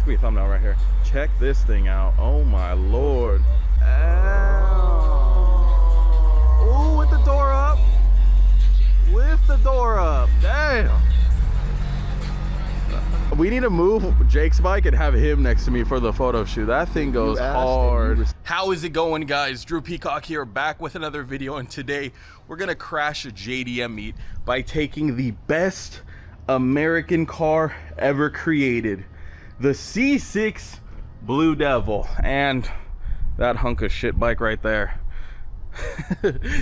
give me a thumbnail right here. Check this thing out. Oh my Lord. Oh, with the door up. With the door up. Damn. We need to move Jake's bike and have him next to me for the photo shoot. That thing goes hard. How is it going, guys? Drew Peacock here, back with another video, and today we're gonna crash a JDM meet by taking the best American car ever created, the C6 Blue Devil, and that hunk of shit bike right there.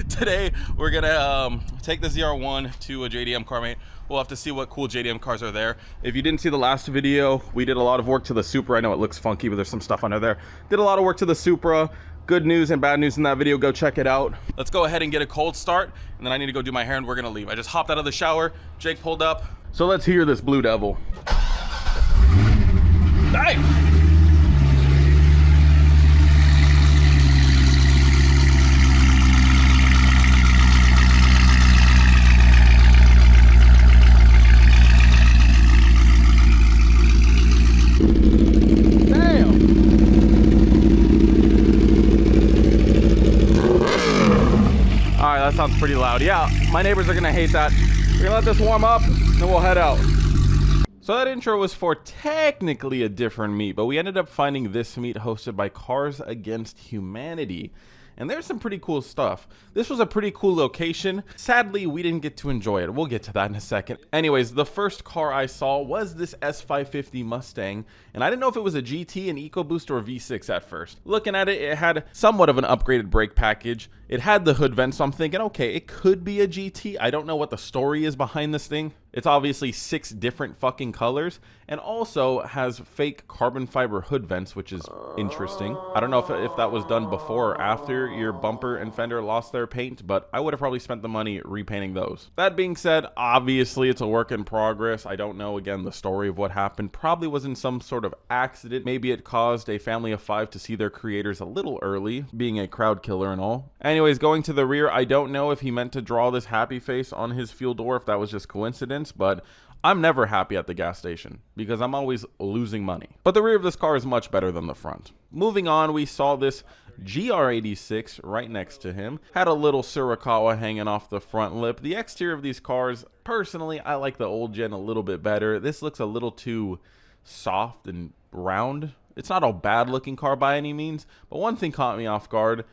Today we're gonna take the ZR1 to a JDM car meet. We'll have to see what cool JDM cars are there. If you didn't see the last video, we did a lot of work to the Supra. I know it looks funky, but there's some stuff under there. Did a lot of work to the Supra. Good news and bad news in that video. Go check it out. Let's go ahead and get a cold start, and then I need to go do my hair and we're gonna leave. I just hopped out of the shower. Jake pulled up. So let's hear this Blue Devil. Hey! That sounds pretty loud. Yeah, my neighbors are gonna hate that. We're gonna let this warm up, and then we'll head out. So that intro was for technically a different meet, but we ended up finding this meet hosted by Cars Against Humanity. And there's some pretty cool stuff. This was a pretty cool location. Sadly, we didn't get to enjoy it. We'll get to that in a second. Anyways, the first car I saw was this S550 Mustang, and I didn't know if it was a GT, an EcoBoost, or a V6 at first. Looking at it, it had somewhat of an upgraded brake package. It had the hood vent, so I'm thinking, okay, it could be a GT. I don't know what the story is behind this thing. It's obviously 6 different fucking colors, and also has fake carbon fiber hood vents, which is interesting. I don't know if that was done before or after your bumper and fender lost their paint, but I would have probably spent the money repainting those. That being said, obviously it's a work in progress. I don't know, again, the story of what happened. Probably was in some sort of accident. Maybe it caused a family of 5 to see their creators a little early, being a crowd killer and all. Anyways, going to the rear, I don't know if he meant to draw this happy face on his fuel door, if that was just coincidence, but I'm never happy at the gas station because I'm always losing money. But the rear of this car is much better than the front. Moving on, we saw this GR86 right next to him. Had a little Surikawa hanging off the front lip. The exterior of these cars, personally, I like the old gen a little bit better. This looks a little too soft and round. It's not a bad looking car by any means, but one thing caught me off guard.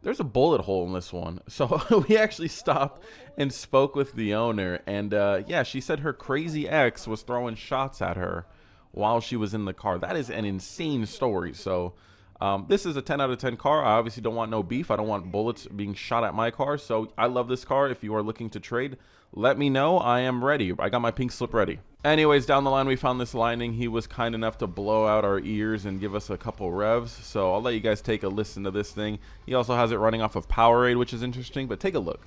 There's a bullet hole in this one. So we actually stopped and spoke with the owner, and yeah, she said her crazy ex was throwing shots at her while she was in the car. That is an insane story. So this is a 10 out of 10 car. I obviously don't want no beef. I don't want bullets being shot at my car. So I love this car. If you are looking to trade, let me know. I am ready. I got my pink slip ready. Anyways, down the line, we found this Lightning. He was kind enough to blow out our ears and give us a couple revs. So I'll let you guys take a listen to this thing. He also has it running off of Powerade, which is interesting, but take a look.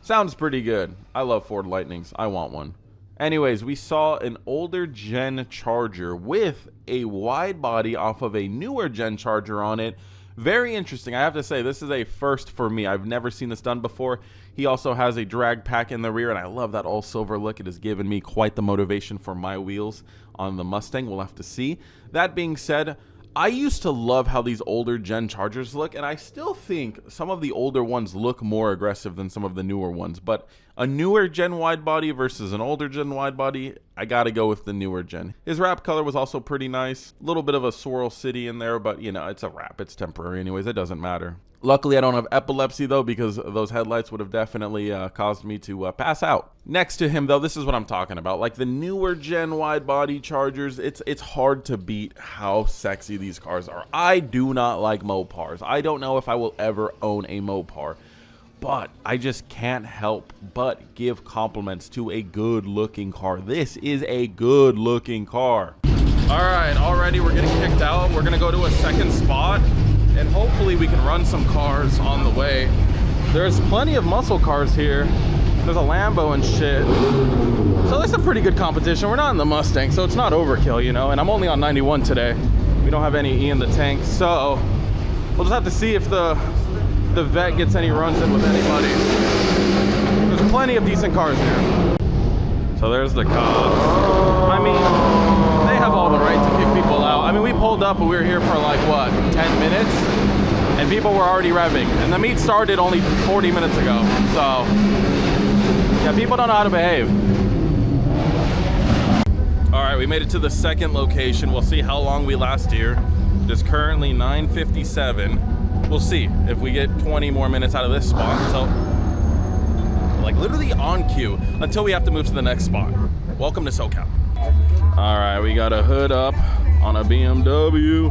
Sounds pretty good. I love Ford Lightnings. I want one. Anyways, we saw an older gen Charger with a wide body off of a newer gen Charger on it. Very interesting. I have to say, this is a first for me. I've never seen this done before. He also has a drag pack in the rear, and I love that all silver look. It has given me quite the motivation for my wheels on the Mustang. We'll have to see. That being said, I used to love how these older gen Chargers look, and I still think some of the older ones look more aggressive than some of the newer ones. But a newer gen wide body versus an older gen wide body, I gotta go with the newer gen. His wrap color was also pretty nice. A little bit of a swirl city in there, but you know, it's a wrap. It's temporary anyways. It doesn't matter. Luckily, I don't have epilepsy, though, because those headlights would have definitely caused me to pass out. Next to him, though, this is what I'm talking about. Like the newer gen wide body Chargers, it's hard to beat how sexy these cars are. I do not like Mopars. I don't know if I will ever own a Mopar, but I just can't help but give compliments to a good-looking car. This is a good-looking car. All right, already we're getting kicked out. We're going to go to a second spot, and hopefully we can run some cars on the way. There's plenty of muscle cars here. There's a Lambo and shit. So there's some pretty good competition. We're not in the Mustang, so it's not overkill, you know, and I'm only on 91 today. We don't have any E in the tank, so we'll just have to see if the vet gets any runs in with anybody. plenty of decent cars here. So there's the cops. I mean, they have all the right to kick people out. I mean, we pulled up and we were here for like, what, 10 minutes? And people were already revving. And the meet started only 40 minutes ago. So, yeah, people don't know how to behave. All right, we made it to the second location. We'll see how long we last here. It is currently 9:57. We'll see if we get 20 more minutes out of this spot. So, like literally on cue until we have to move to the next spot. Welcome to SoCal. All right, we got a hood up on a BMW.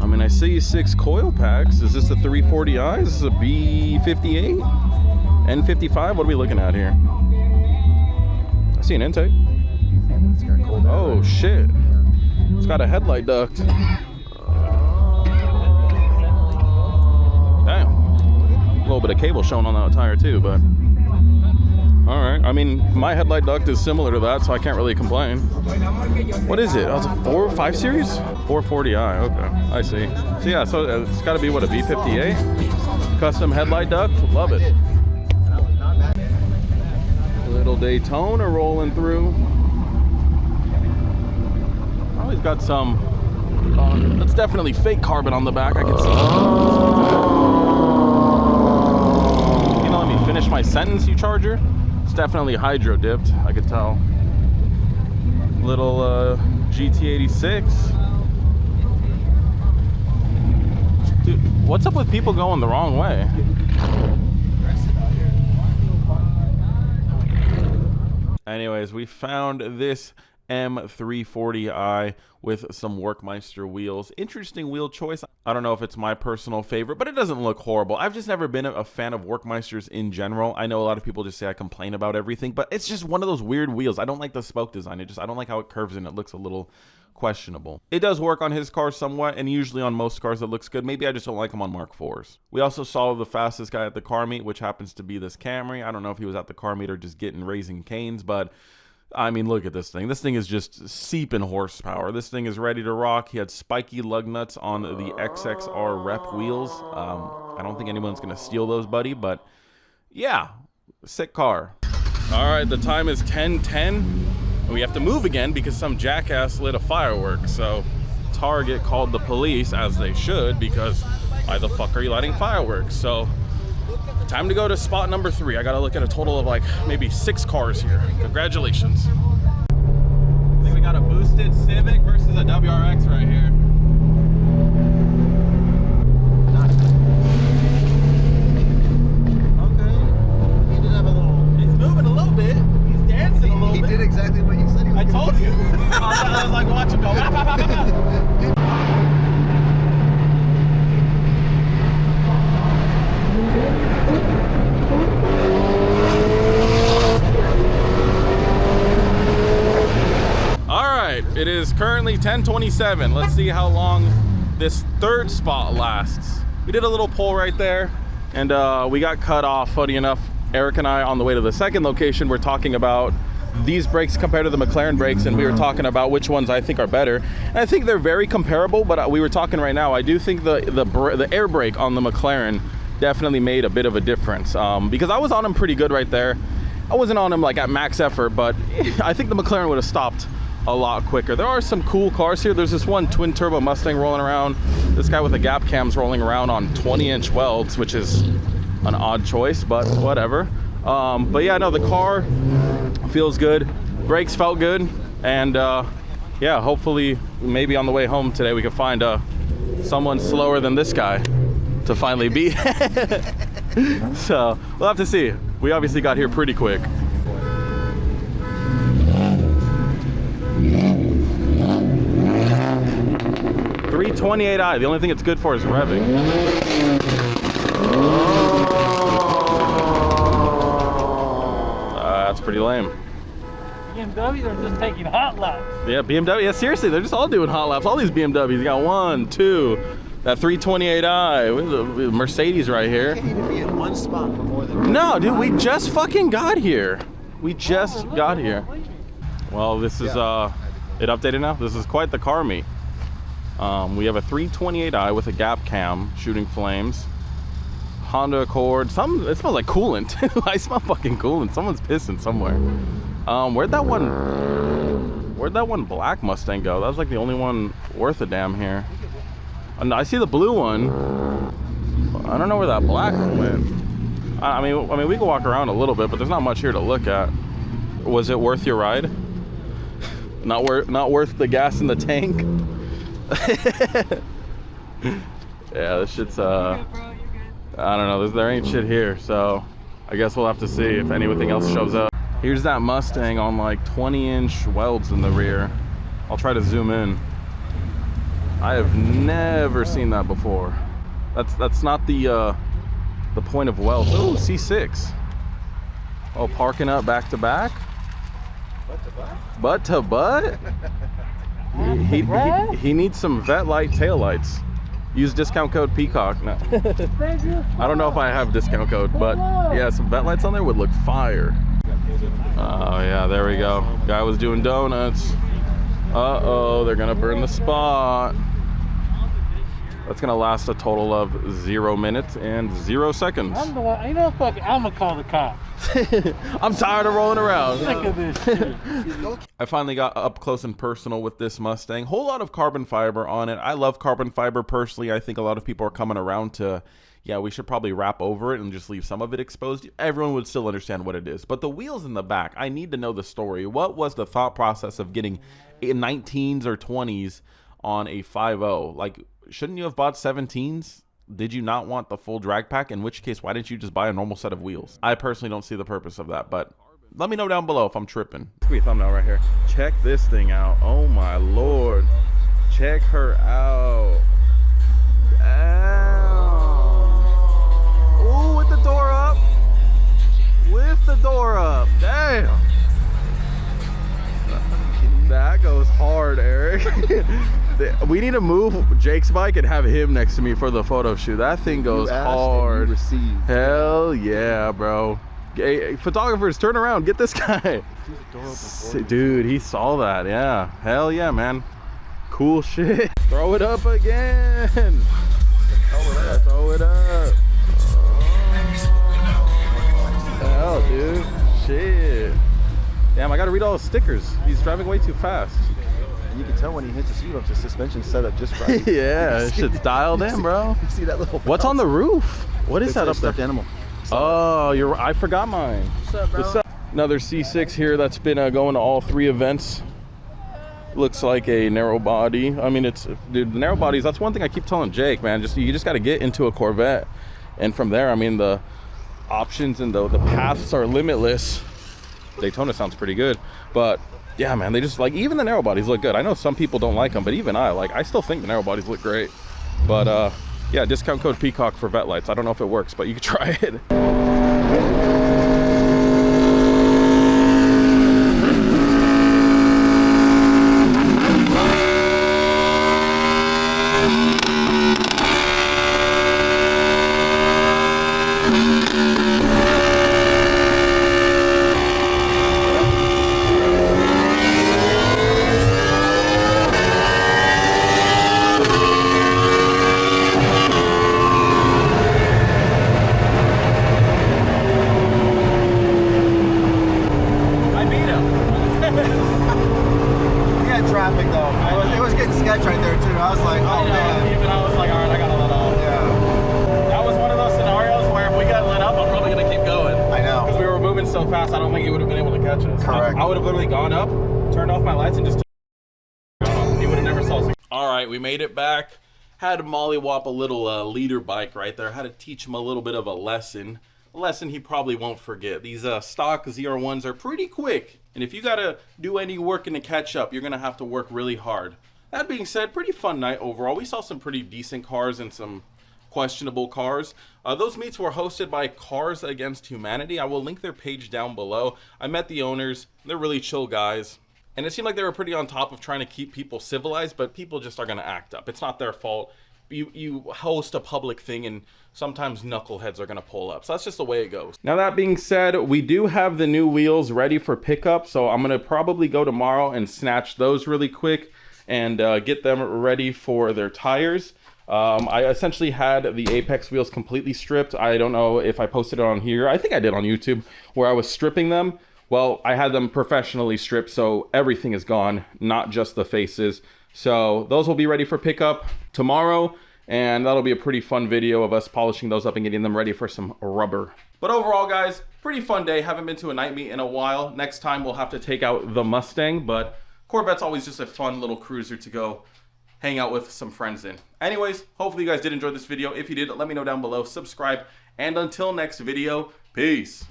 I mean, I see 6 coil packs. Is this a 340i? Is this a B58? N55? What are we looking at here? I see an intake. Oh shit. It's got a headlight duct. Damn. A little bit of cable showing on that tire too, but all right. I mean, my headlight duct is similar to that, so I can't really complain. What is it? Oh, it's a 5 Series? 440i. Okay, I see. So yeah, so it's got to be what, a B58? Custom headlight duct. Love it. Little Daytona rolling through. Oh, he's got some. That's definitely fake carbon on the back. I can see. You know, let me finish my sentence, you charger. It's definitely hydro dipped. I could tell. Little GT86. Dude, what's up with people going the wrong way? Anyways, we found this M340i with some Workmeister wheels. Interesting wheel choice. I don't know if it's my personal favorite, but it doesn't look horrible. I've just never been a fan of Workmeisters in general. I know a lot of people just say I complain about everything, but it's just one of those weird wheels. I don't like the spoke design. I don't like how it curves and it looks a little questionable. It does work on his car somewhat, and usually on most cars it looks good. Maybe I just don't like them on Mark IVs. We also saw the fastest guy at the car meet, which happens to be this Camry. I don't know if he was at the car meet or just getting Raising Canes, but I mean, look at this thing. This thing is just seeping horsepower. This thing is ready to rock. He had spiky lug nuts on the XXR Rep wheels. I don't think anyone's going to steal those, buddy, but yeah, sick car. All right, the time is 10:10. We have to move again because some jackass lit a firework. So Target called the police, as they should, because why the fuck are you lighting fireworks? So time to go to spot number 3. I gotta look at a total of like maybe 6 cars here. Congratulations. I think we got a boosted Civic versus a WRX right here. Okay. He did have a little... He's moving a little bit. He's dancing a little bit. He did exactly what you said he was I told you. I was like, watch him go. Bah, bah, bah, bah, bah. It is currently 10:27. Let's see how long this third spot lasts. We did a little poll right there, and we got cut off. Funny enough, Eric and I, on the way to the second location, we're talking about these brakes compared to the McLaren brakes, and we were talking about which ones I think are better. And I think they're very comparable, but we were talking right now, I do think the air brake on the McLaren definitely made a bit of a difference, because I was on them pretty good right there. I wasn't on them like at max effort, but I think the McLaren would have stopped a lot quicker. There are some cool cars here. There's this one twin turbo Mustang rolling around. This guy with the gap cams rolling around on 20-inch welds, which is an odd choice, but whatever. But yeah, no, the car feels good. Brakes felt good, and yeah, hopefully maybe on the way home today we can find someone slower than this guy to finally beat. So we'll have to see. We obviously got here pretty quick. .328i. The only thing it's good for is revving. That's pretty lame. BMWs are just taking hot laps. Yeah, BMW. Yeah, seriously, they're just all doing hot laps. All these BMWs. You got 1, 2, that 328i. We have the Mercedes right here. You can't even be in one spot for more than... No, dude, we just fucking got here. We just got here. Well, this is it updated now. This is quite the car meet. We have a 328i with a gap cam shooting flames. Honda Accord. It smells like coolant. I smell fucking coolant. Someone's pissing somewhere. Where'd that one black Mustang go? That was like the only one worth a damn here. And I see the blue one. I don't know where that black one went. I mean, we can walk around a little bit, but there's not much here to look at. Was it worth your ride? Not worth the gas in the tank. Yeah, this shit's I don't know. There ain't shit here, so I guess we'll have to see if anything else shows up. Here's that Mustang on like 20-inch welds in the rear. I'll try to zoom in. I have never seen that before. That's not the point of welds. Oh, C6. Oh, parking up back to back. Butt to butt. He needs some vet light taillights. Use discount code Peacock. No. I don't know if I have discount code, but yeah, some vet lights on there would look fire. Oh yeah, there we go. Guy was doing donuts. Uh-oh, they're gonna burn the spot. That's gonna last a total of 0 minutes and 0 seconds. I'm the one, you know, fuck, I'm gonna call the cops. I'm tired of rolling around. Sick of this shit. I finally got up close and personal with this Mustang. Whole lot of carbon fiber on it. I love carbon fiber personally. I think a lot of people are coming around to, yeah, we should probably wrap over it and just leave some of it exposed. Everyone would still understand what it is. But the wheels in the back, I need to know the story. What was the thought process of getting 19s or 20s on a 5.0? Like, shouldn't you have bought 17s? Did you not want the full drag pack? In which case, why didn't you just buy a normal set of wheels? I personally don't see the purpose of that, but let me know down below if I'm tripping. Give me a thumbnail right here. Check this thing out. Oh my Lord. Check her out. Damn. Ooh, with the door up. With the door up. Damn. That goes hard, Eric. We need to move Jake's bike and have him next to me for the photo shoot. That thing goes hard. Hell yeah, bro. Hey, photographers, turn around. Get this guy. Dude, he saw that. Yeah. Hell yeah, man. Cool shit. Throw it up again. Throw it up. Hell, dude. Shit. Damn, I gotta read all the stickers. He's driving way too fast. You can tell when he hits the speed bumps, the suspension's set up just right. Yeah, shit's dialed in, bro. You see that little What's on the roof? What is that up there? Stuffed animal. Oh, I forgot mine. What's up, bro? What's up? Another C6 here that's been going to all 3 events. Looks like a narrow body. I mean, dude, the narrow bodies, that's one thing I keep telling Jake, man. You just got to get into a Corvette. And from there, I mean, the options and the paths are limitless. Daytona sounds pretty good, but yeah, man, they just like, even the narrow bodies look good. I know some people don't like them, but even I still think the narrow bodies look great. But yeah, discount code Peacock for vet lights. I don't know if it works, but you can try it. So fast, I don't think he would have been able to catch us. Correct. I would have literally gone up, turned off my lights, and just he would have never saw us. All right, we made it back. Had to mollywop a little leader bike right there. Had to teach him a little bit of a lesson. A lesson he probably won't forget. These stock ZR1s are pretty quick, and if you gotta do any work to catch up, you're gonna have to work really hard. That being said, pretty fun night overall. We saw some pretty decent cars and some questionable cars. Those meets were hosted by Cars Against Humanity. I will link their page down below. I met the owners. They're really chill guys. And it seemed like they were pretty on top of trying to keep people civilized, but people just are going to act up. It's not their fault. You host a public thing, and sometimes knuckleheads are going to pull up. So that's just the way it goes. Now, that being said, we do have the new wheels ready for pickup. So I'm going to probably go tomorrow and snatch those really quick and get them ready for their tires. I essentially had the apex wheels completely stripped. I don't know if I posted it on here. I think I did on YouTube, where I was stripping them. Well, I had them professionally stripped, so everything is gone, not just the faces. So those will be ready for pickup tomorrow, and that'll be a pretty fun video of us polishing those up and getting them ready for some rubber. But overall, guys, pretty fun day. Haven't been to a night meet in a while. Next time we'll have to take out the Mustang, but Corvette's always just a fun little cruiser to go hang out with some friends in. Anyways, hopefully you guys did enjoy this video. If you did, let me know down below, subscribe, and until next video, peace.